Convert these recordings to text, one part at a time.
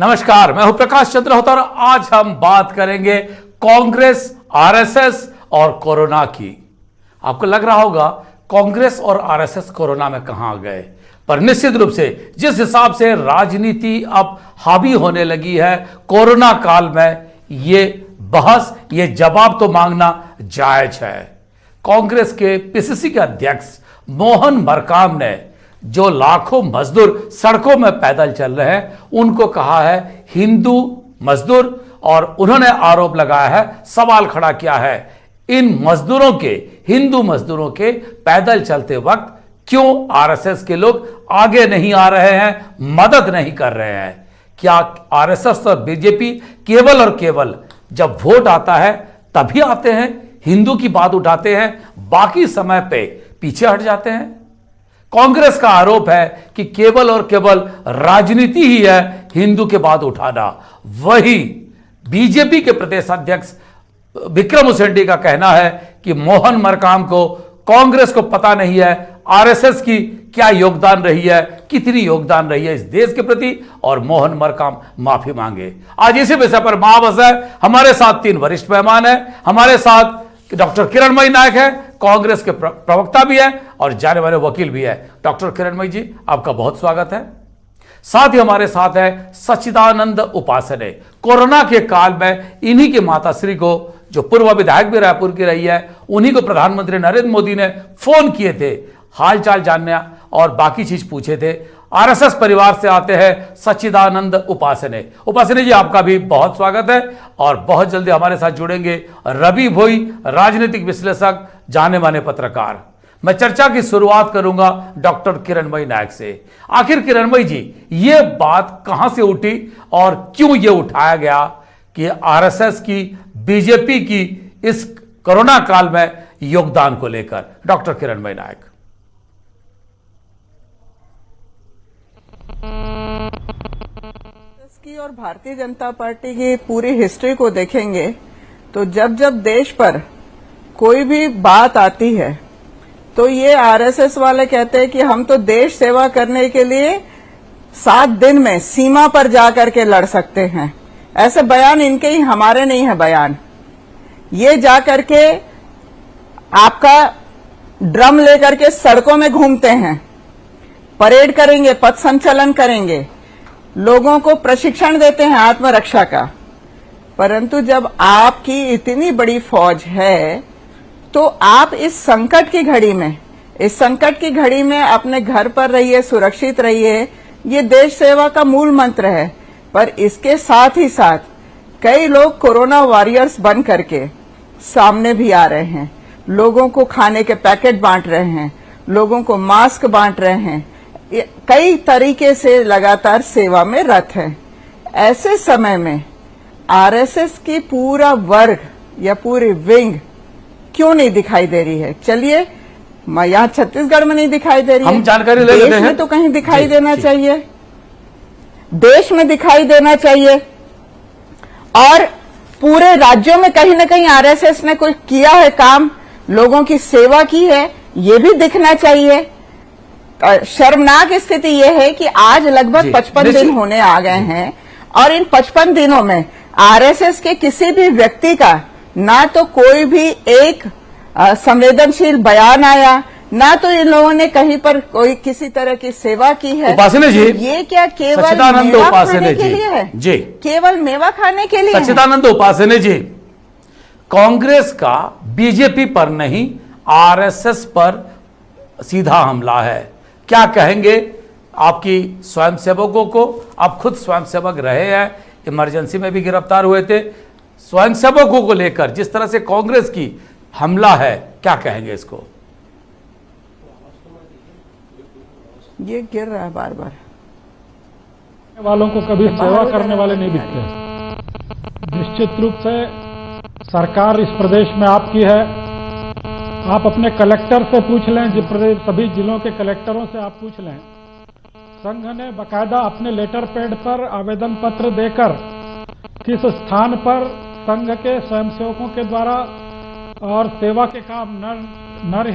नमस्कार, मैं हूं प्रकाश चंद्रहोता और आज हम बात करेंगे कांग्रेस, आरएसएस और कोरोना की। आपको लग रहा होगा कांग्रेस और आरएसएस कोरोना में कहां गए, पर निश्चित रूप से जिस हिसाब से राजनीति अब हावी होने लगी है कोरोना काल में, ये बहस, ये जवाब तो मांगना जायज है। कांग्रेस के पीसीसी के अध्यक्ष मोहन मरकाम ने जो लाखों मजदूर सड़कों में पैदल चल रहे हैं उनको कहा है हिंदू मजदूर, और उन्होंने आरोप लगाया है, सवाल खड़ा किया है, इन मजदूरों के, हिंदू मजदूरों के पैदल चलते वक्त क्यों आरएसएस के लोग आगे नहीं आ रहे हैं, मदद नहीं कर रहे हैं? क्या आरएसएस और बीजेपी केवल और केवल जब वोट आता है तभी आते हैं, हिंदू की बात उठाते हैं, बाकी समय पे पीछे हट जाते हैं? कांग्रेस का आरोप है कि केवल और केवल राजनीति ही है हिंदू के बात उठाना। वही बीजेपी के प्रदेश अध्यक्ष विक्रम उसेंडी का कहना है कि मोहन मरकाम को, कांग्रेस को पता नहीं है आरएसएस की क्या योगदान रही है, कितनी योगदान रही है इस देश के प्रति, और मोहन मरकाम माफी मांगे। आज इसी विषय पर महाबस है। हमारे साथ तीन वरिष्ठ मेहमान हैं। हमारे साथ डॉक्टर किरणमयी नायक है, कांग्रेस के प्रवक्ता भी है और जाने माने वकील भी है। डॉक्टर किरणमयी जी, आपका बहुत स्वागत है। साथ ही हमारे साथ है सच्चिदानंद उपासने। कोरोना के काल में इन्हीं के माताश्री को, जो पूर्व विधायक भी रायपुर की रही है, उन्हीं को प्रधानमंत्री नरेंद्र मोदी ने फोन किए थे हालचाल जानने और बाकी चीज पूछे थे। आरएसएस परिवार से आते हैं सच्चिदानंद उपासने। उपासने जी, आपका भी बहुत स्वागत है। और बहुत जल्दी हमारे साथ जुड़ेंगे रवि भोई, राजनीतिक विश्लेषक, जाने माने पत्रकार। मैं चर्चा की शुरुआत करूंगा डॉक्टर किरणमयी नायक से। आखिर किरणमयी जी, ये बात कहां से उठी और क्यों ये उठाया गया कि आरएसएस की, बीजेपी की इस कोरोना काल में योगदान को लेकर? डॉक्टर किरणमयी नायक। की और भारतीय जनता पार्टी की पूरी हिस्ट्री को देखेंगे तो जब जब देश पर कोई भी बात आती है तो ये आरएसएस वाले कहते हैं कि हम तो देश सेवा करने के लिए 7 दिन में सीमा पर जाकर के लड़ सकते हैं। ऐसे बयान इनके ही, हमारे नहीं है बयान। ये जाकर के आपका ड्रम लेकर के सड़कों में घूमते हैं, परेड करेंगे, पथ संचलन करेंगे, लोगों को प्रशिक्षण देते हैं आत्मरक्षा का। परंतु जब आपकी इतनी बड़ी फौज है तो आप इस संकट की घड़ी में अपने घर पर रहिए, सुरक्षित रहिए। ये देश सेवा का मूल मंत्र है। पर इसके साथ ही साथ कई लोग कोरोना वॉरियर्स बन करके सामने भी आ रहे हैं, लोगों को खाने के पैकेट बांट रहे हैं, लोगों को मास्क बांट रहे हैं, कई तरीके से लगातार सेवा में रत है। ऐसे समय में आरएसएस की पूरा वर्ग या पूरी विंग क्यों नहीं दिखाई दे रही है? चलिए, मैं यहाँ छत्तीसगढ़ में नहीं दिखाई दे रही है, हम जानकारी ले लेते हैं। देश में तो कहीं दिखाई देना चाहिए, देश में दिखाई देना चाहिए, और पूरे राज्यों में कहीं ना कहीं आरएसएस ने कोई किया है काम, लोगों की सेवा की है, ये भी दिखना चाहिए। शर्मनाक स्थिति यह है कि आज लगभग 55 दिन होने आ गए हैं और इन 55 दिनों में आरएसएस के किसी भी व्यक्ति का ना तो कोई भी एक संवेदनशील बयान आया, ना तो इन लोगों ने कहीं पर कोई किसी तरह की सेवा की है। उपासने जी, ये क्या केवल सच्चिदानंद मेवा उपासने खाने के लिए है? जी, केवल मेवा खाने के लिए? सच्चिदानंद उपासने जी, कांग्रेस का बीजेपी पर नहीं आरएसएस पर सीधा हमला है। क्या कहेंगे आपकी स्वयंसेवकों को? आप खुद स्वयंसेवक रहे हैं, इमरजेंसी में भी गिरफ्तार हुए थे। स्वयंसेवकों को लेकर जिस तरह से कांग्रेस की हमला है, क्या कहेंगे इसको? ये गिर रहा है बार बार। वालों को कभी सेवा करने वाले नहीं दिखते। निश्चित रूप से सरकार इस प्रदेश में आपकी है। आप अपने कलेक्टर से पूछ लें, सभी जिलों के कलेक्टरों से आप पूछ लें। संघ ने बकायदा अपने लेटर पैड पर आवेदन पत्र देकर किस स्थान पर संघ के स्वयंसेवकों के द्वारा और सेवा के काम नर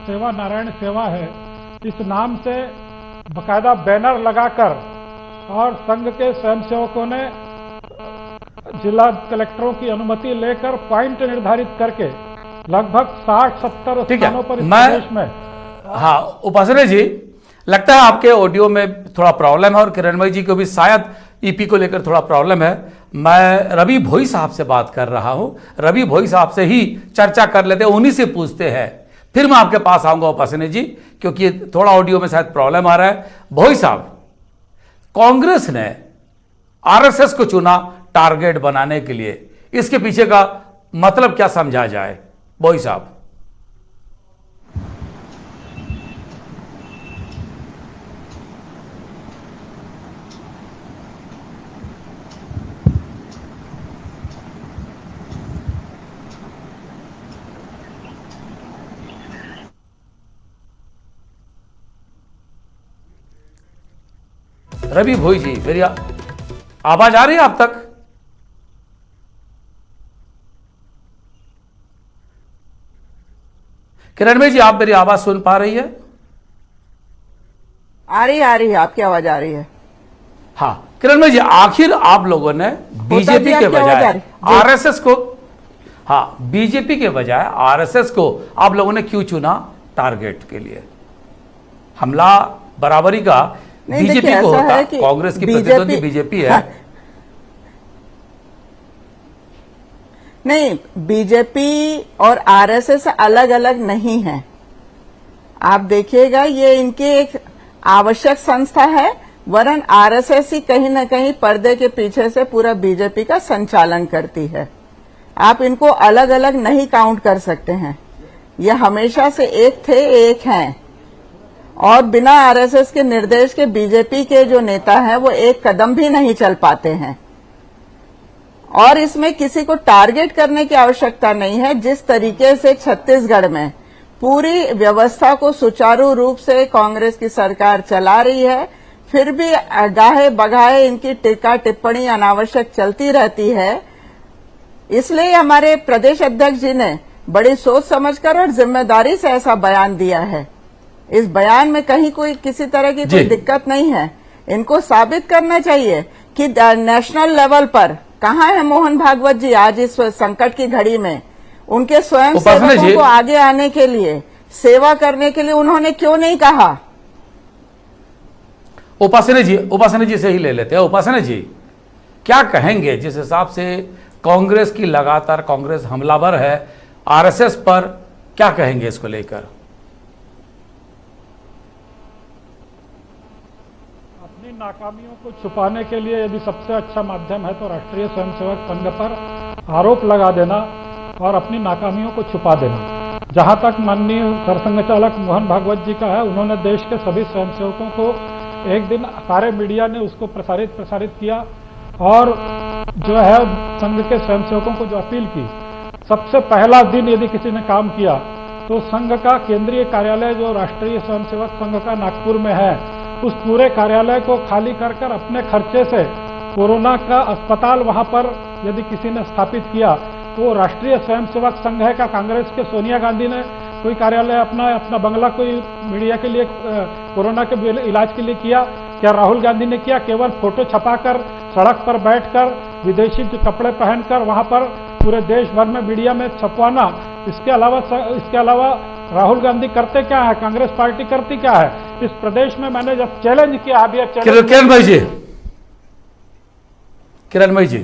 सेवा नारायण सेवा है, इस नाम से बकायदा बैनर लगाकर और संघ के स्वयंसेवकों ने जिला कलेक्टरों की अनुमति लेकर पॉइंट निर्धारित करके लगभग 60-70 ठीक है, स्थानों पर इस मैं प्रदेश में। हाँ उपासना जी, लगता है आपके ऑडियो में थोड़ा प्रॉब्लम है और किरणमयी जी को भी शायद ईपी को लेकर थोड़ा प्रॉब्लम है। मैं रवि भोई साहब से बात कर रहा हूं, रवि भोई साहब से ही चर्चा कर लेते हैं, उन्हीं से पूछते हैं, फिर मैं आपके पास आऊंगा उपासना जी, क्योंकि थोड़ा ऑडियो में शायद प्रॉब्लम आ रहा है। भोई साहब, कांग्रेस ने आरएसएस को चुना टारगेट बनाने के लिए, इसके पीछे का मतलब क्या समझा जाए भोई साहब? रवि भोई जी, मेरी आवाज आ रही है आप तक? किरणमयी जी, आप मेरी आवाज सुन पा रही है? आ रही है, आपकी आवाज आ रही है। हाँ किरणमयी जी, आखिर आप लोगों ने बीजेपी के बजाय आरएसएस को, हाँ बीजेपी के बजाय आरएसएस को आप लोगों ने क्यों चुना टारगेट के लिए? हमला बराबरी का बीजेपी को होता, कांग्रेस की प्रतिद्वंदी बीजेपी है। नहीं, बीजेपी और आरएसएस अलग अलग नहीं है। आप देखिएगा, ये इनकी एक आवश्यक संस्था है, वरन आरएसएस ही कहीं न कहीं पर्दे के पीछे से पूरा बीजेपी का संचालन करती है। आप इनको अलग अलग नहीं काउंट कर सकते हैं। ये हमेशा से एक थे, एक हैं, और बिना आरएसएस के निर्देश के बीजेपी के जो नेता हैं वो एक कदम भी नहीं चल पाते हैं। और इसमें किसी को टारगेट करने की आवश्यकता नहीं है। जिस तरीके से छत्तीसगढ़ में पूरी व्यवस्था को सुचारू रूप से कांग्रेस की सरकार चला रही है, फिर भी गाहे बगाहे इनकी टीका टिप्पणी अनावश्यक चलती रहती है। इसलिए हमारे प्रदेश अध्यक्ष जी ने बड़ी सोच समझकर और जिम्मेदारी से ऐसा बयान दिया है। इस बयान में कहीं कोई किसी तरह की कोई दिक्कत नहीं है। इनको साबित करना चाहिए कि नेशनल लेवल पर कहाँ है मोहन भागवत जी आज इस संकट की घड़ी में। उनके स्वयं सेवकों को आगे आने के लिए, सेवा करने के लिए उन्होंने क्यों नहीं कहा? उपासना जी से ही ले लेते हैं। उपासना जी, क्या कहेंगे जिस हिसाब से कांग्रेस की लगातार, कांग्रेस हमलावर है आरएसएस पर, क्या कहेंगे इसको लेकर? अपनी नाकामियों को छुपाने के लिए यदि सबसे अच्छा माध्यम है तो राष्ट्रीय स्वयंसेवक संघ पर आरोप लगा देना और अपनी नाकामियों को छुपा देना। जहां तक माननीय सरसंघ चालक मोहन भागवत जी का है, उन्होंने देश के सभी स्वयंसेवकों को एक दिन सारे मीडिया ने उसको प्रसारित किया और जो है संघ के स्वयंसेवकों को जो अपील की, सबसे पहला दिन यदि किसी ने काम किया तो संघ का केंद्रीय कार्यालय जो राष्ट्रीय स्वयंसेवक संघ का नागपुर में है, उस पूरे कार्यालय को खाली कर अपने खर्चे से कोरोना का अस्पताल वहां पर यदि किसी ने स्थापित किया तो राष्ट्रीय स्वयंसेवक संघ है का कांग्रेस के सोनिया गांधी ने कोई कार्यालय अपना बंगला कोई मीडिया के लिए कोरोना के इलाज के लिए किया? क्या राहुल गांधी ने किया? केवल फोटो छपाकर सड़क पर बैठकर विदेशी कपड़े पहनकर वहां पर पूरे देश भर में मीडिया में छपवाना। इसके अलावा राहुल गांधी करते क्या है, कांग्रेस पार्टी करती क्या है इस प्रदेश में? मैंने जब चैलेंज किया अभी किरणमयी जी,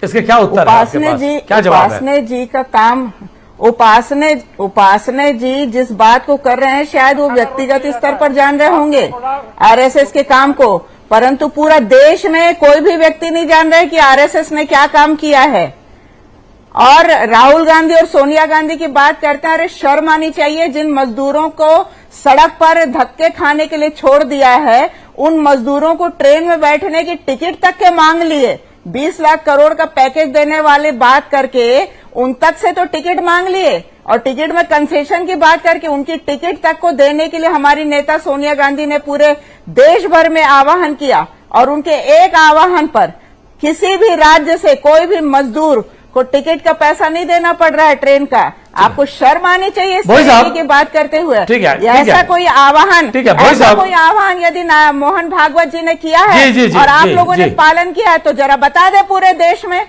इसके क्या उत्तर है आपके पास? क्या जवाब है? उपासने जी का काम, उपासने जी जिस बात को कर रहे हैं शायद वो व्यक्तिगत स्तर पर जान रहे होंगे आरएसएस के काम को, परंतु पूरा देश में कोई भी व्यक्ति नहीं जान रहा है कि आरएसएस ने क्या काम किया है। और राहुल गांधी और सोनिया गांधी की बात करते हैं, अरे शर्म आनी चाहिए। जिन मजदूरों को सड़क पर धक्के खाने के लिए छोड़ दिया है, उन मजदूरों को ट्रेन में बैठने की टिकट तक के मांग लिए। 20 लाख करोड़ का पैकेज देने वाले बात करके उन तक से तो टिकट मांग लिए, और टिकट में कंसेशन की बात करके उनकी टिकट तक को देने के लिए हमारी नेता सोनिया गांधी ने पूरे देश भर में आह्वान किया, और उनके एक आह्वान पर किसी भी राज्य से कोई भी मजदूर को टिकट का पैसा नहीं देना पड़ रहा है ट्रेन का। आपको शर्म आनी चाहिए इस भाई साहब, तरीके की बात करते हुए। ठीक है, या ठीक ऐसा है। कोई आह्वान, ठीक है, भाई ऐसा साहब। कोई आह्वान यदि मोहन भागवत जी ने किया है जी, जी, जी, और आप जी, लोगों ने जी। पालन किया है तो जरा बता दे पूरे देश में।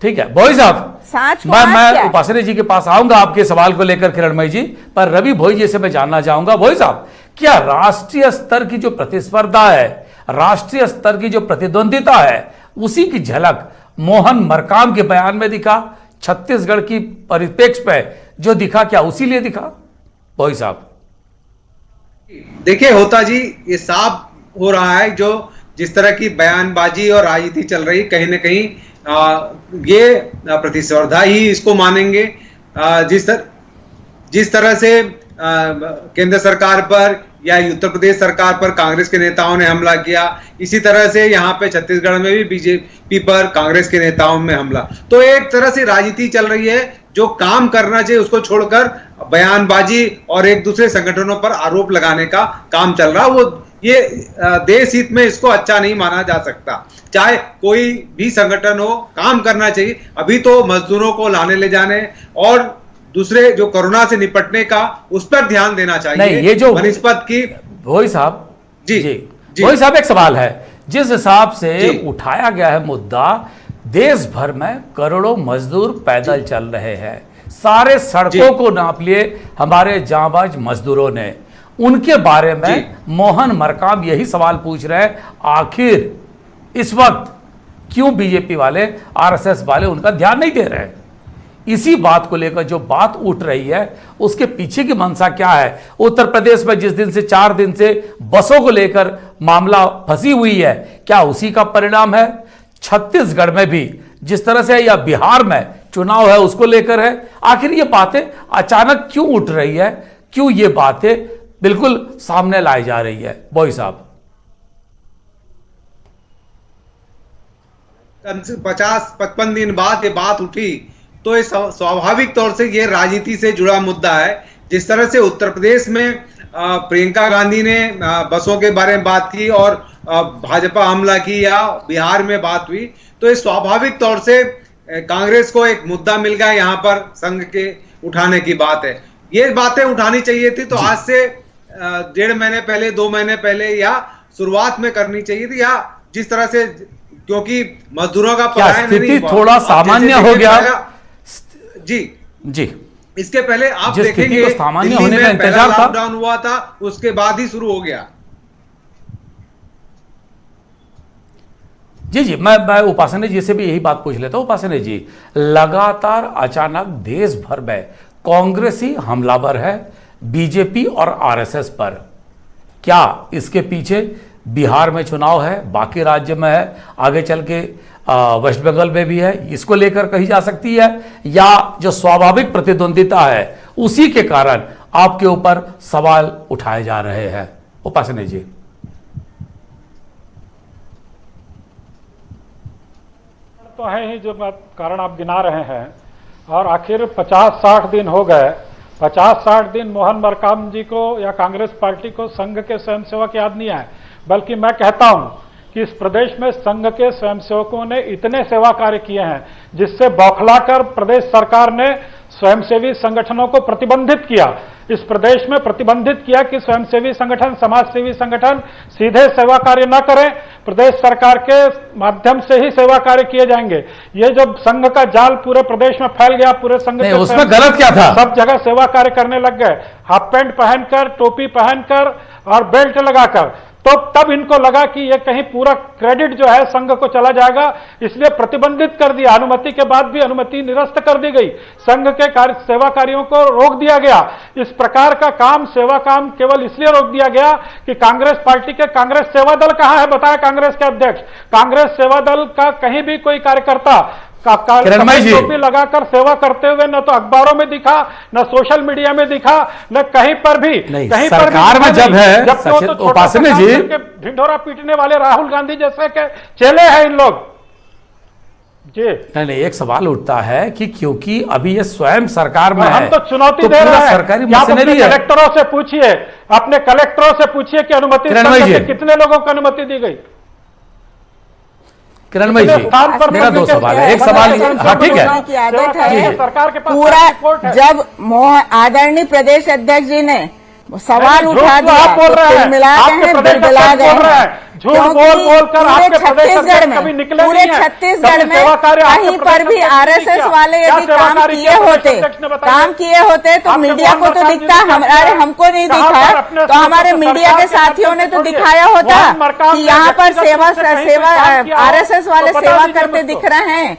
ठीक है भोई साहब, सांच को आँच क्या मैं है? उपासने जी के पास आऊंगा आपके सवाल को लेकर किरणमयी जी, पर रवि भोई जी से मैं जानना चाहूंगा। भोई साहब, क्या राष्ट्रीय स्तर की जो प्रतिस्पर्धा है, राष्ट्रीय स्तर की जो प्रतिद्वंदिता है, उसी की झलक मोहन मरकाम के बयान में दिखा? छत्तीसगढ़ की परिप्रेक्ष्य पे जो दिखा, क्या उसी लिए दिखा भोई साहब? देखिए होता जी, ये साफ हो रहा है जो जिस तरह की बयानबाजी और राजनीति चल रही, कहीं ना कहीं ये प्रतिस्पर्धा ही इसको मानेंगे। जिस तरह से केंद्र सरकार पर या उत्तर प्रदेश सरकार पर कांग्रेस के नेताओं ने हमला किया, इसी तरह से यहाँ पे छत्तीसगढ़ में भी बीजेपी पर कांग्रेस के नेताओं में हमला। तो एक तरह से राजनीति चल रही है, जो काम करना चाहिए उसको छोड़कर बयानबाजी और एक दूसरे संगठनों पर आरोप लगाने का काम चल रहा। वो ये देश हित में इसको अच्छा नहीं माना जा सकता। चाहे कोई भी संगठन हो, काम करना चाहिए। अभी तो मजदूरों को लाने ले जाने और दूसरे जो कोरोना से निपटने का, उस पर ध्यान देना चाहिए। नहीं, ये जो बनस्पत की भोई साहब जी, जी भोई साहब, एक सवाल है। जिस हिसाब से जी। उठाया गया है मुद्दा, देश भर में करोड़ों मजदूर पैदल चल रहे हैं, सारे सड़कों को नाप लिए हमारे जांबाज मजदूरों ने। उनके बारे में मोहन मरकाम यही सवाल पूछ रहे हैं, आखिर इस वक्त क्यों बीजेपी वाले, आरएसएस वाले उनका ध्यान नहीं दे रहे हैं? इसी बात को लेकर जो बात उठ रही है, उसके पीछे की मंशा क्या है? उत्तर प्रदेश में जिस दिन से 4 दिन से बसों को लेकर मामला फंसी हुई है, क्या उसी का परिणाम है? छत्तीसगढ़ में भी जिस तरह से, या बिहार में चुनाव है उसको लेकर है। आखिर ये बातें अचानक क्यों उठ रही है? क्यों ये बातें बिल्कुल सामने लाई जा रही है भोई साहब? 50-55 दिन बाद ये बात उठी, तो ये स्वाभाविक तौर से ये राजनीति से जुड़ा मुद्दा है। जिस तरह से उत्तर प्रदेश में प्रियंका गांधी ने बसों के बारे में बात की और भाजपा हमला की, या बिहार में बात हुई, तो ये स्वाभाविक तौर से कांग्रेस को एक मुद्दा मिल गया, यहाँ पर संघ के उठाने की बात है। ये बातें उठानी चाहिए थी तो आज से 1.5 महीने पहले, 2 महीने पहले, या शुरुआत में करनी चाहिए थी, या जिस तरह से, क्योंकि मजदूरों का पलायन स्थिति थोड़ा सामान्य हो गया जी जी। इसके पहले आप जिस स्थिति देखेंगे को सामान्य दिल्ली होने का में पहला इंतजार था, लॉकडाउन हुआ था, उसके बाद ही शुरू हो गया। जी जी, मैं उपासने जी से भी यही बात पूछ लेता हूं। उपासने जी, लगातार अचानक देश भर में कांग्रेसी हमलावर है बीजेपी और आरएसएस पर। क्या इसके पीछे बिहार में चुनाव है, बाकी राज्य में है, आगे चल के वेस्ट बंगाल में भी है, इसको लेकर कही जा सकती है? या जो स्वाभाविक प्रतिद्वंदिता है उसी के कारण आपके ऊपर सवाल उठाए जा रहे हैं? उपासने जी। तो है ही जो कारण आप गिना रहे हैं, और आखिर 50-60 दिन हो गए। 50-60 दिन मोहन मरकाम जी को या कांग्रेस पार्टी को संघ के स्वयंसेवक याद नहीं आए, बल्कि मैं कहता हूं कि इस प्रदेश में संघ के स्वयंसेवकों ने इतने सेवा कार्य किए हैं जिससे बौखलाकर प्रदेश सरकार ने स्वयंसेवी संगठनों को प्रतिबंधित किया। इस प्रदेश में प्रतिबंधित किया कि स्वयंसेवी संगठन, समाजसेवी संगठन सीधे सेवा कार्य न करें, प्रदेश सरकार के माध्यम से ही सेवा कार्य किए जाएंगे। ये जो संघ का जाल पूरे प्रदेश में फैल गया, पूरे संघ के उसमें गलत क्या था? सब जगह सेवा कार्य करने लग गए, हाफ पैंट पहनकर, टोपी पहनकर और बेल्ट लगाकर। तो तब इनको लगा कि ये कहीं पूरा क्रेडिट जो है संघ को चला जाएगा, इसलिए प्रतिबंधित कर दिया। अनुमति के बाद भी अनुमति निरस्त कर दी गई, संघ के सेवा कार्यों को रोक दिया गया। इस प्रकार का काम, सेवा काम केवल इसलिए रोक दिया गया कि कांग्रेस पार्टी के कांग्रेस सेवा दल कहां है, बताया कांग्रेस के अध्यक्ष। कांग्रेस सेवा दल का कहीं भी कोई कार्यकर्ता टोपी लगाकर सेवा करते हुए न तो अखबारों में दिखा, न सोशल मीडिया में दिखा, न कहीं पर भी। कहीं सरकार में जब है, तो उपासने जी, ढिंढोरा पीटने वाले राहुल गांधी जैसे के चेले हैं इन लोग जी। नहीं, एक सवाल उठता है कि क्योंकि अभी ये स्वयं सरकार में हम है, तो चुनौती दे रहे हैं। सरकारी आप अपने मशीनरी है। कलेक्टरों से पूछिए, अपने कलेक्टरों से पूछिए कि अनुमति कितने लोगों को अनुमति दी गई। किरणमयी जी, स्थान पर मेरा दो कम्युनिकेशन सवाल है। एक सवाल, हाँ ठीक है, की आदत है। जी, सरकार के पास पूरा रिपोर्ट है। जब आदरणीय प्रदेश अध्यक्ष जी ने सवाल नहीं, उठा झूठ दिया आप बोल रहे हैं। मिला आपके गए हैं, प्रदेश बिलबिला अध्यक्ष गए बोल रहे हैं। हैं। झूठ क्योंकि बोल-बोल कर पूरे आपके प्रदेश छत्तीसगढ़ अध्यक्ष कभी में, निकले पूरे नहीं हैं। छत्तीसगढ़ कभी सेवा कार्य में आपके कहीं पर प्रदेश भी अध्यक्ष ने आरएसएस किया। वाले क्या यदि सेवा काम कार्य किए किया प्रदेश होते, अध्यक्ष ने बताया? काम किए होते तो आपके मीडिया को तो मोहन दिखता, मरकाम जी ने अरे क्या हमको नहीं कहा दिखा पर अपने तो हमारे सरकार मीडिया के के साथियों ने तो छोड़िए। दिखाया होता मोहन मरकाम कि ने यहाँ पर व्यक्तिगत सेवा रूप से कहीं सेवा कोई काम किया हो, आरएसएस वाले तो बता सेवा दीजिए करते मुझको। दिख रहे हैं।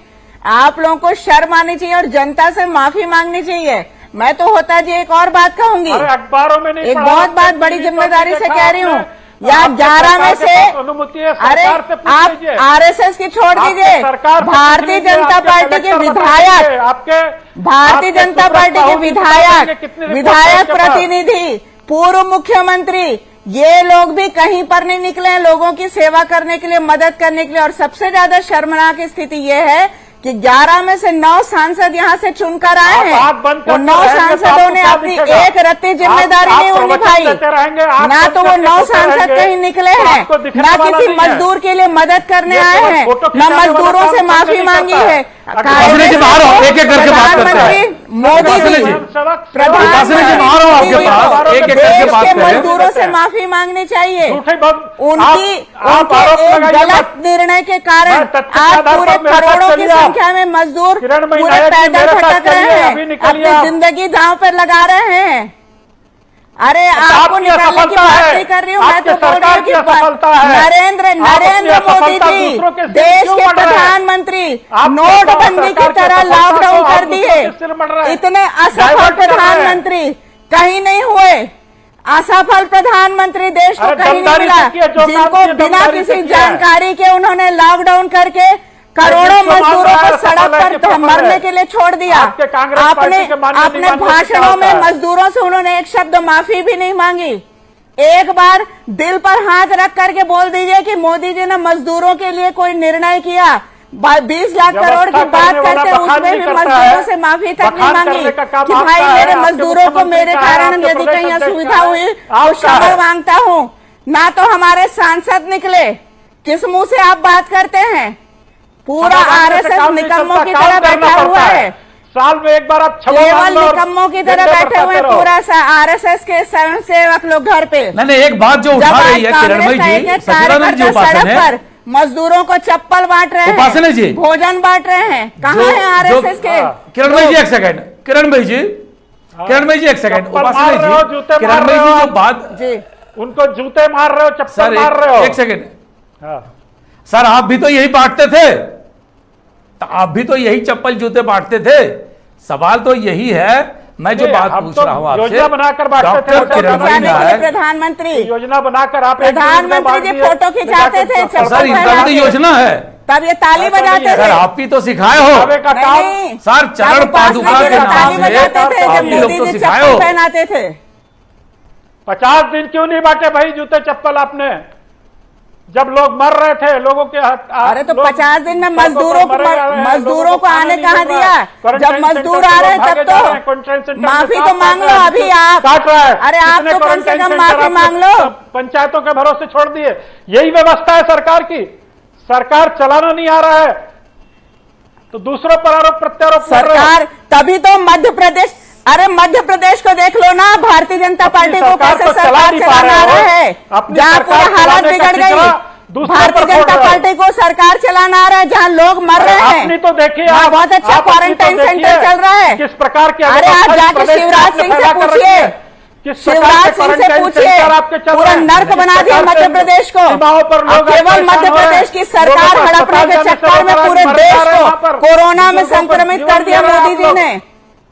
आप लोगों को शर्म आनी चाहिए और जनता से माफी मांगनी चाहिए। मैं तो होता जी एक और बात कहूंगी, अरे अखबारों में नहीं एक पढ़ा, बहुत बात आपने बड़ी टीवी पर जिम्मेदारी नहीं से देखा कह रही हूँ। आपने। या आपके 11 में सरकार के से, पास अनुमति है, अरे सरकार से पूछ आप लीजिए। आरएसएस की छोड़ आपके दीजिए, सरकार से पूछ भारतीय लीजिए, जनता आपके पार्टी के कलेक्टर विधायक, बताएंगे, आपके भारतीय आपके जनता सुब्रत पार्टी के साहू जी बताएंगे कितनी विधायक, रिपोर्ट है विधायक आपके पास। प्रतिनिधि, पूर्व मुख्यमंत्री, ये लोग भी कहीं पर नहीं निकले हैं लोगों की सेवा करने के लिए, मदद करने के लिए। और सबसे ज्यादा शर्मनाक स्थिति ये है कि 11 में से 9 सांसद यहाँ से चुनकर आए हैं। आप बंद वो करके 9 रहेंगे तो सांसदों आपको ने क्या अपनी दिखेगा? एक रत्ती जिम्मेदारी आप नहीं प्रवचन निभाई। देते रहेंगे, आप ना तो वो बंद 9 करके सांसद रहेंगे, कहीं निकले तो हैं, आपको दिखने ना वाला किसी नहीं है। मजदूर के लिए मदद करने ये आए केवल हैं, फोटो ना खिंचाने वाला मजदूरों से काम माफी नहीं मांगी करता है। है। उपासना जी, बाहर आओ, एक-एक करके बात करते हैं। प्रधानमंत्री मोदी उपासना जी, जी, प्रधानमंत्री उपासना जी, बाहर आओ आपके पास, एक-एक करके देश बात के करें। मजदूरों से माफी मांगनी चाहिए। झूठे बात- उनकी आप उनके आरोप एक लगाइए गलत मत। निर्णय के कारण मैं तथ्य के आज आधार पूरे पर मेरे साथ करोड़ों की चलिए आप। संख्या में मजदूर किरणमयी पूरे नायक जी, पैदल मेरे साथ भटक रहे चलिए, हैं, अभी निकलिए अपनी आप। जिंदगी दांव पर लगा रहे हैं। अरे आपको आपकी निकालने की असफलता बात है। नहीं कर रही हूँ, मैं आपके तो बोल रही सरकार हूँ की कि असफलता है। नरेंद्र आप अपनी मोदी असफलता जी दूसरों के सिर देश क्यों के मढ़ रहे हैं? प्रधानमंत्री आप नोटबंदी की सरकार की तरह असफलता लॉकडाउन को कर आप दिए। दूसरों के सिर मढ़ रहे हैं। इतने असफल डाइवर्ट कर रहे हैं। प्रधानमंत्री कहीं नहीं हुए। असफल प्रधानमंत्री देश को अरे कहीं नहीं दमदारी मिला, से किया, जो काम जिनको किया, बिना दमदारी से किसी किया है। जानकारी के उन्होंने लॉकडाउन करके करोड़ों जिसको मान मजदूरों रहा को है, सड़क सफल है कि पर विफल मरने है। के लिए छोड़ दिया। आपके कांग्रेस पार्टी के माननीय अपने निगम में भाषणों क्या में होता है? मजदूरों से उन्होंने एक शब्द माफी भी नहीं मांगी। एक बार दिल पर हाथ रख करके बोल दीजिए कि मोदी जी ने मजदूरों के लिए कोई निर्णय किया, 20 लाख करोड़ की बात करते उसमें भी मजदूरों से माफी तक नहीं मांगी कि भाई मेरे मजदूरों को मेरे कारण यदि कहीं असुविधा हुई तो क्षमा मांगता हूँ। ना तो हमारे सांसद निकले, किस मुंह से आप बात करते हैं? पूरा आरएसएस निकम्मों की तरह बैठा हुआ है, साल में एक बार आप क्षमा केवल मांग लो और निकम्मों की तरह झंडे बैठे हुए हैं फहराते रहो। पूरा आरएसएस के स्वयंसेवक लोग घर पे। नहीं नहीं, एक बात जो जब उठा आज रही है कांग्रेस किरणमयी का जी, एक-एक सचिदानंद जी, कार्यकर्ता उपासना सड़क पर मजदूरों को चप्पल बांट रहे उपासना हैं, जी। भोजन बांट रहे हैं, कहाँ है आरएसएस के? किरणमयी जी एक सेकंड, किरणमयी जी, किरणमयी जी एक सेकंड, चप्पल उपासना मार रहे हो, जी, जूते मार किरणमयी रहे जी हो जो बात, जी उनको जूते मार रहे हो, सर चप्पल मार रहे हो। एक सेकंड हाँ। सर, आप भी तो यही बांटते थे, तो आप भी तो यही चप्पल जूते बांटते थे। सवाल तो यही है, मैं जो नहीं, बात हम पूछ तो रहा हूं आपसे, योजना बनाकर बांटते थे, डॉक्टर फोटो किरणमयी खिंचाने के लिए नायक, प्रधानमंत्री योजना बनाकर आप एक दिन में प्रधानमंत्री बांट जी दिए, फोटो खिंचाते थे, लेकिन चप्पल सर इनका भी तो योजना है तब ये ताली ऐसा नहीं बजाते है। सर, थे। आप भी तो सिखाए हो दिखावे का काम नहीं, सर, चरण जब उपासना पादुका के के लिए नाम ताली से बजाते थे आप जब ही लोग मोदी तो जी सिखाए चप्पल हो। पहनाते थे। 50 दिन क्यों नहीं बांटे भाई जूते चप्पल आपने? जब लोग मर रहे थे, लोगों के अरे तो 50 दिन में मजदूरों को आने कहाँ दिया? जब मजदूर आ रहे हैं तब तो माफी तो मांग लो अभी आप। काट रहा है। अरे आप कितने तो कम से क्वारंटाइन कम सेंटर माफी आपने मांग लो। पंचायतों के भरोसे छोड़ दिए। यही व्यवस्था है सरकार की। सरकार चलाना नहीं आ रहा है तो दूसरों पर आरोप प्रत्यारोप कर रहे हो। सरकार तभी तो मध्य प्रदेश, अरे मध्य प्रदेश को देख लो ना, भारतीय जनता पार्टी को सरकार कैसे तो चला सरकार नहीं पा चलाना आ रहे रहा हो। है, अपनी जहाँ सरकार पूरे हालात चलाने का बिगड़ गई। ठिकाना दूसरों भारतीय पर छोड़ जनता रहे हो। पार्टी को सरकार चलाना आ रहा है, जहाँ लोग मर रहे हैं। अपनी तो देखिए वहाँ आप, बहुत अच्छा आप अपनी क्वारंटाइन तो सेंटर देखिए चल रहा है। किस प्रकार की अरे आप अव्यवस्था इस जाके प्रदेश में शिवराज आपने सिंह से पैदा कर रखी पूछिए, है। किस प्रकार शिवराज के सिंह से क्वारंटाइन पूछिए, सेंटर आपके चल पूरा रहे हैं? नर्क किस बना दिया प्रकार मध्य से प्रदेश को। सीमाओं पर अब लोग केवल परेशान मध्य हो रहे हैं। प्रदेश की लोगों सरकार को हड़पने अस्पताल के जाने से चक्कर में रोक रहा है, पूरे मर देश जा रहे हैं वहाँ को पर। कोरोना में लोगों को संक्रमित जीवन कर दिया दे रहे हैं मोदी आप जी लोग। ने।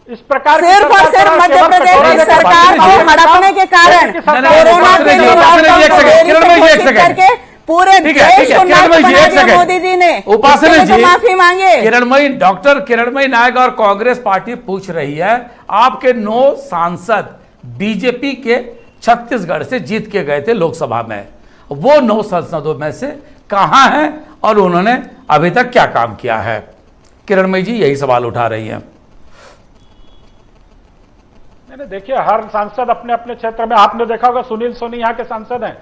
इस प्रकार की सिर्फ और सरकार सिर्फ चला मध्य केवल प्रदेश कटोरे की में सरकार पानी को का हड़पने के कारण कोरोना के लिए उपासना जी, एक सेकंड, देरी से किरणमयी जी, एक घोषित सेकंड। करके पूरे ठीक है, देश ठीक है, को नर्क किरणमयी जी, बना एक दिया सेकंड। मोदी जी ने। उपासना इसके लिए तो जी, माफी मांगे। किरणमयी, डॉक्टर किरणमयी नायक और कांग्रेस पार्टी पूछ रही है, आपके 9 सांसद बीजेपी के छत्तीसगढ़ से जीत के गए थे लोकसभा में, वो 9 सांसदों में से कहां हैं और उन्होंने अभी तक क्या काम किया है? किरणमयी जी यही सवाल उठा रही हैं। नहीं, देखिए हर सांसद अपने अपने क्षेत्र में, आपने देखा होगा सुनील सोनी यहाँ के सांसद हैं,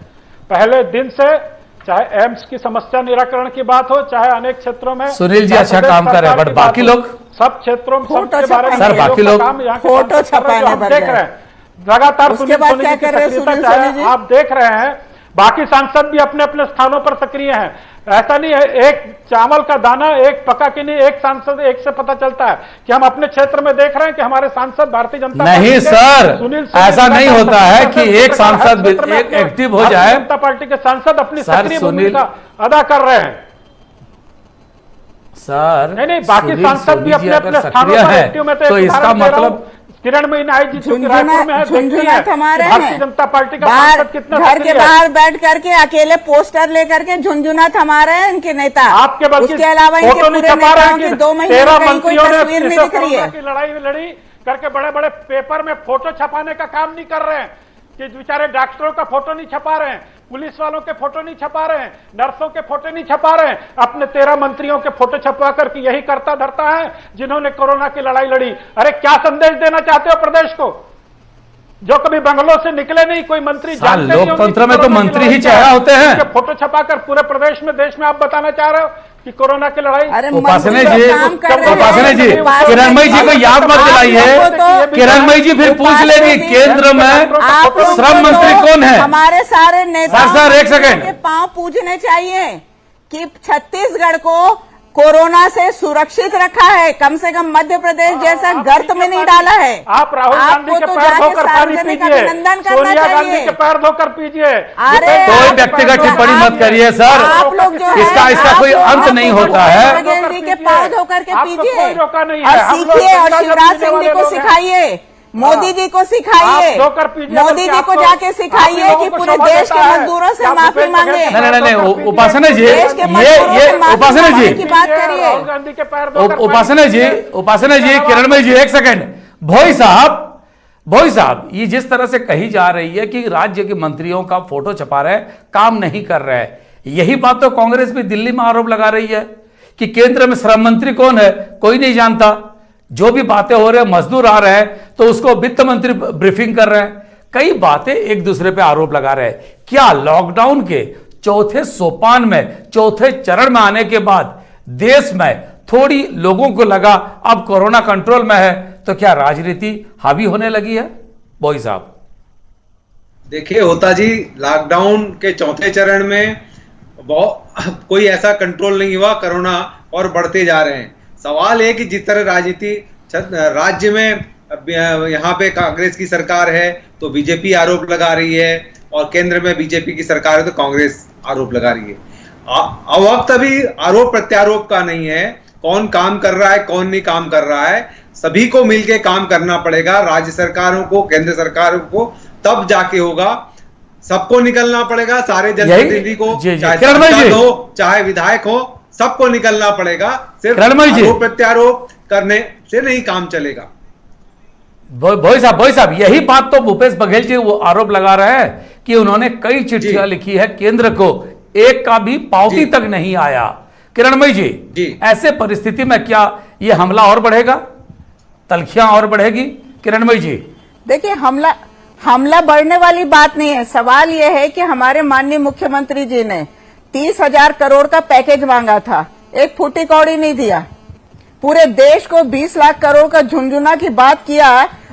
पहले दिन से चाहे एम्स की समस्या निराकरण की बात हो, चाहे अनेक क्षेत्रों में सुनील जी अच्छा काम कर रहे हैं, बट बाकी लोग सब क्षेत्रों में फोटो सबके बारे में सर, बाकी लोग फोटो छपाने हम देख रहे हैं लगातार। उसके बाद क्या कर रहे हैं सुनील सोनी जी? आप देख रहे हैं बाकी सांसद भी अपने अपने स्थानों पर सक्रिय हैं। ऐसा नहीं है एक चावल का दाना एक पका के नहीं, एक सांसद एक से पता चलता है कि हम अपने क्षेत्र में देख रहे हैं कि हमारे सांसद भारतीय जनता नहीं पार्टी के सर, सुनील ऐसा नहीं होता है कि एक सांसद एक एक्टिव हो जाए। जनता पार्टी के सांसद अपनी सर, सक्रिय सुनील भूमिका अदा कर रहे हैं। सर नहीं बाकी सांसद भी अपने अपने स्थानों पर एक्टिव में तो इसका मतलब किरणमयी नायक जी जो रायपुर में है, झुंझुनूत हमारे भारतीय जनता पार्टी का बाहर सांसद कितना घर के सक्रिय है। बाहर बैठ करके अकेले पोस्टर लेकर के झुंझुनूत हमारे हैं इनके नेता। आपके बल्कि उसके अलावा इनके फोटो नहीं पूरे छपा रहे नेताओं हैं की कि 2 महीने 13 में कहीं कोई मंत्रियों ने तस्वीर नहीं दिख रही है। की लड़ाई लड़ी करके बड़े बड़े पेपर में फोटो छपाने का काम नहीं कर रहे हैं कि बेचारे डॉक्टरों का फोटो नहीं छपा रहे हैं, पुलिस वालों के फोटो नहीं छपा रहे हैं, नर्सों के फोटो नहीं छपा रहे हैं, अपने 13 मंत्रियों के फोटो छपा करके यही करता धरता है जिन्होंने कोरोना की लड़ाई लड़ी। अरे क्या संदेश देना चाहते हो प्रदेश को? जो कभी बंगलों से निकले नहीं, कोई मंत्री जानते नहीं लोकतंत्र में तो मंत्री ही चेहरा होते हैं। फोटो छपाकर पूरे प्रदेश में देश में आप बताना चाह रहे हो कि कोरोना की लड़ाई। अरे उपासना मंत्री जी, काम कर रहे हैं। उपासना जी, उपासना किरणमयी जी को याद मत दिलाइए। किरणमयी जी फिर पूछ लेंगी केंद्र में आप लोगों श्रम को मंत्री तो कौन है? हमारे सारे नेता सर, एक सेकंड। के पांव पूजने चाहिए कि छत्तीसगढ़ को कोरोना से सुरक्षित रखा है, कम से कम मध्य प्रदेश जैसा गर्त में नहीं डाला है। आप राहुल गांधी के तो पैर जाके धोकर पानी सार्वजनिक पीजिए, अभिनंदन करना सोनिया गांधी चाहिए। के पैर धोकर पीजिए। अरे कोई व्यक्तिगत टिप्पणी मत करिए सर, आप लोग जो है, इसका आप कोई लोग अंत नहीं होता है। बघेल जी के पांव धोकर के आपको पीजिए कोई रोका नहीं और है। हम लोग सीखिए और गंगा शिवराज जल सिंह जी पीने को वाले लोग हैं। सिखाइए, मोदी जी को सिखाइए, आप धोकर पीजिए, मोदी बल्कि जी को आपको- जाके आप सिखाइए लोगों कि को पूरे शोभा देश देता के है मजदूरों से कि आप माफी भूपेश मांगे। बघेल नहीं, उपासना जी, देश के मजदूरों से माफी उपासना मांगने जी, की बात करिए। राहुल गांधी के पैर धोकर उपासना जी, उपासना जी, किरणमयी जी, एक सेकंड। भोई साहब, ये जिस तरह से कही जा रही है कि राज्य के मंत्रियों का फोटो छपा रहे हैं, काम नहीं कर रहे हैं, यही बात तो कांग्रेस भी दिल्ली में आरोप लगा रही है कि केंद्र में श्रम मंत्री कौन है कोई नहीं जानता। जो भी बातें हो रहे हैं, मजदूर आ रहे हैं तो उसको वित्त मंत्री ब्रीफिंग कर रहे हैं। कई बातें एक दूसरे पे आरोप लगा रहे हैं। क्या लॉकडाउन के चौथे सोपान में, चौथे चरण में आने के बाद देश में थोड़ी लोगों को लगा अब कोरोना कंट्रोल में है, तो क्या राजनीति हावी होने लगी है? बोई साहब देखिए होता जी, लॉकडाउन के चौथे चरण में कोई ऐसा कंट्रोल नहीं हुआ, कोरोना और बढ़ते जा रहे हैं। सवाल है कि जिस तरह राजनीति राज्य में यहाँ पे कांग्रेस की सरकार है तो बीजेपी आरोप लगा रही है, और केंद्र में बीजेपी की सरकार है तो कांग्रेस आरोप लगा रही है। वक्त अभी आरोप प्रत्यारोप का नहीं है, कौन काम कर रहा है कौन नहीं काम कर रहा है, सभी को मिलके काम करना पड़ेगा, राज्य सरकारों को, केंद्र सरकारों को, तब जाके होगा। सबको निकलना पड़ेगा, सारे जनप्रतिनिधि को, चाहे सांसद हो चाहे विधायक हो, सबको निकलना पड़ेगा। सिर्फ आरोप प्रत्यारोप करने से नहीं काम चलेगा। भोई साहब, यही बात तो भूपेश बघेल जी वो आरोप लगा रहे हैं कि उन्होंने कई चिट्ठियां लिखी है केंद्र को, एक का भी पावती तक नहीं आया। किरणमयी जी, ऐसे परिस्थिति में क्या ये हमला और बढ़ेगा, तलखियां और बढ़ेगी? किरणमयी जी देखिए, हमला बढ़ने वाली बात नहीं है। सवाल यह है कि हमारे माननीय मुख्यमंत्री जी ने 30,000 करोड़ का पैकेज मांगा था, एक फूटी कौड़ी नहीं दिया। पूरे देश को 20 लाख करोड़ का झुंझुना की बात किया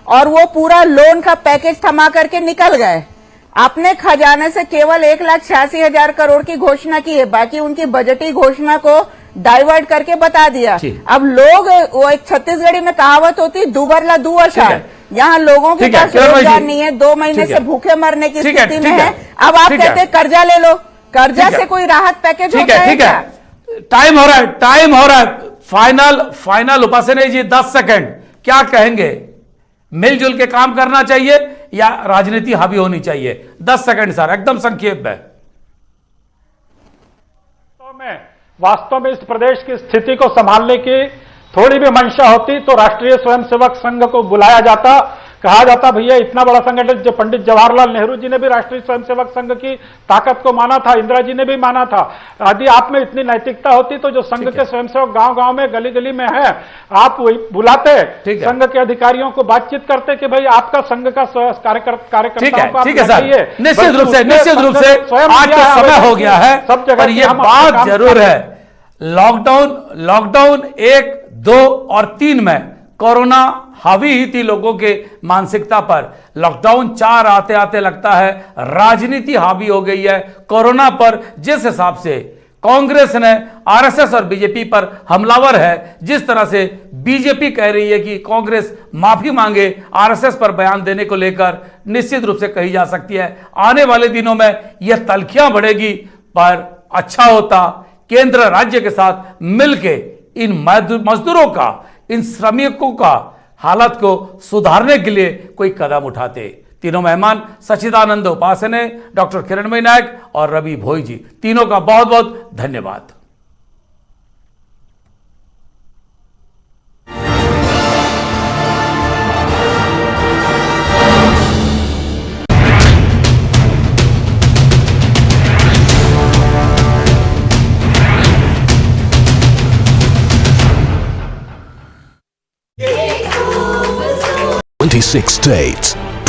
और वो पूरा लोन का पैकेज थमा करके निकल गए। अपने खजाने से केवल 1,86,000 करोड़ की घोषणा की है, बाकी उनकी बजटीय घोषणा को डाइवर्ट करके बता दिया। अब लोग, वो एक छत्तीसगढ़ी में कहावत होती, दुबरला दुआशा, यहाँ लोगों के पास रोजगार नहीं है, 2 महीने से भूखे मरने की स्थिति में है। अब आप कहते हैं कर्जा ले लो, कर्जा से कोई राहत पैकेज होता है क्या? टाइम हो रहा है। फाइनल उपासना जी 10 सेकंड, क्या कहेंगे? मिलजुल के काम करना चाहिए या राजनीति हावी होनी चाहिए? 10 सेकंड सर, एकदम संक्षेप में। वास्तव में इस प्रदेश की स्थिति को संभालने की थोड़ी भी मंशा होती तो राष्ट्रीय स्वयंसेवक संघ को बुलाया जाता, कहा जाता भैया इतना बड़ा संगठन, जो पंडित जवाहरलाल नेहरू जी ने भी राष्ट्रीय स्वयंसेवक संघ की ताकत को माना था, इंदिरा जी ने भी माना था। यदि आप में इतनी नैतिकता होती तो जो संघ के स्वयंसेवक गांव गांव में गली गली में है, आप वही बुलाते संघ के अधिकारियों को, बातचीत करते कि भाई आपका संघ का कार्यकर्ताओं को आप बताइए। निश्चित रूप से आज का समय हो गया है, पर यह बात जरूर है, लॉकडाउन 1, 2 और 3 में कोरोना हावी ही थी लोगों के मानसिकता पर। लॉकडाउन 4 आते आते लगता है राजनीति हावी हो गई है कोरोना पर। जिस हिसाब से कांग्रेस ने आरएसएस और बीजेपी पर हमलावर है, जिस तरह से बीजेपी कह रही है कि कांग्रेस माफी मांगे आरएसएस पर बयान देने को लेकर, निश्चित रूप से कही जा सकती है आने वाले दिनों में यह तल्खियां बढ़ेगी। पर अच्छा होता केंद्र राज्य के साथ मिलके इन मजदूरों का, इन श्रमिकों का हालत को सुधारने के लिए कोई कदम उठाते। तीनों मेहमान सच्चिदानंद उपासने, डॉक्टर किरणमयी नायक और रवि भोई जी, तीनों का बहुत बहुत धन्यवाद। Six states,